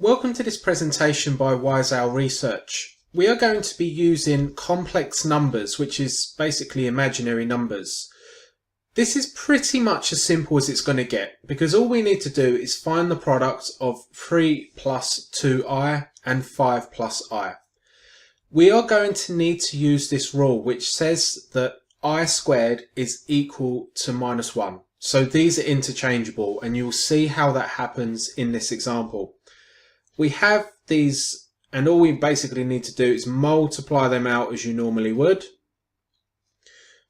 Welcome to this presentation by Wiseowl Research. We are going to be using complex numbers, which is basically imaginary numbers. This is pretty much as simple as it's going to get, because all we need to do is find the product of 3 plus 2i and 5 plus I. We are going to need to use this rule which says that I squared is equal to minus 1. So these are interchangeable, and you'll see how that happens in this example. We have these, and all we basically need to do is multiply them out as you normally would.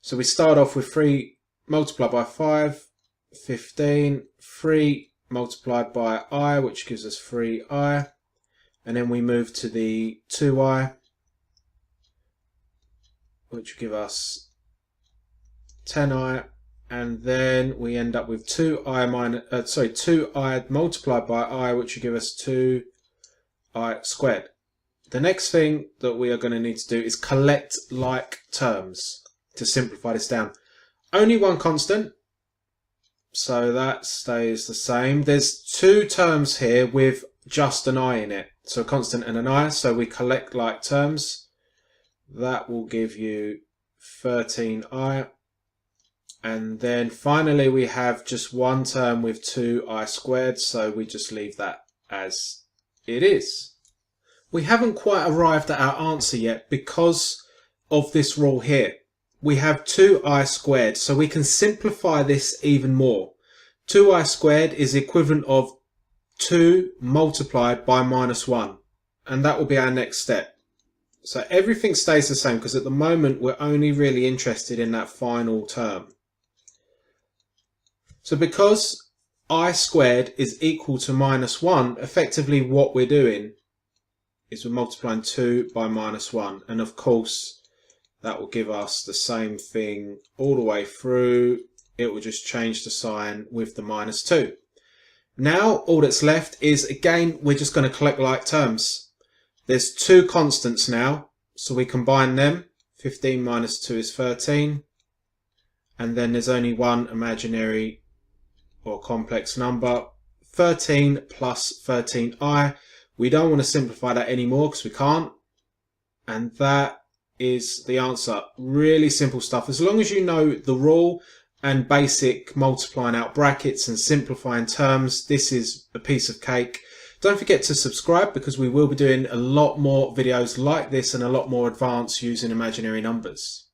So we start off with 3 multiplied by 5, 15, 3 multiplied by I, which gives us 3i, and then we move to the 2i, which will give us 10i, and then we end up with 2i multiplied by I, which will give us 2i squared. The next thing that we are going to need to do is collect like terms to simplify this down. Only one constant, so that stays the same. There's two terms here with just an I in it, so a constant and an I, so we collect like terms. That will give you 13i. And then finally we have just one term with 2i squared, so we just leave that as it is. We haven't quite arrived at our answer yet because of this rule here. We have 2i squared, so we can simplify this even more. 2i squared is the equivalent of 2 multiplied by minus 1, and that will be our next step. So everything stays the same because at the moment we're only really interested in that final term. So because I squared is equal to minus 1, effectively what we're doing is we're multiplying 2 by minus 1. And of course, that will give us the same thing all the way through. It will just change the sign with the minus 2. Now, all that's left is, again, we're just going to collect like terms. There's two constants now, so we combine them. 15 minus 2 is 13. And then there's only one imaginary or complex number, 13 plus 13i. We don't want to simplify that anymore because we can't. And that is the answer. Really simple stuff. As long as you know the rule and basic multiplying out brackets and simplifying terms, this is a piece of cake. Don't forget to subscribe because we will be doing a lot more videos like this and a lot more advanced using imaginary numbers.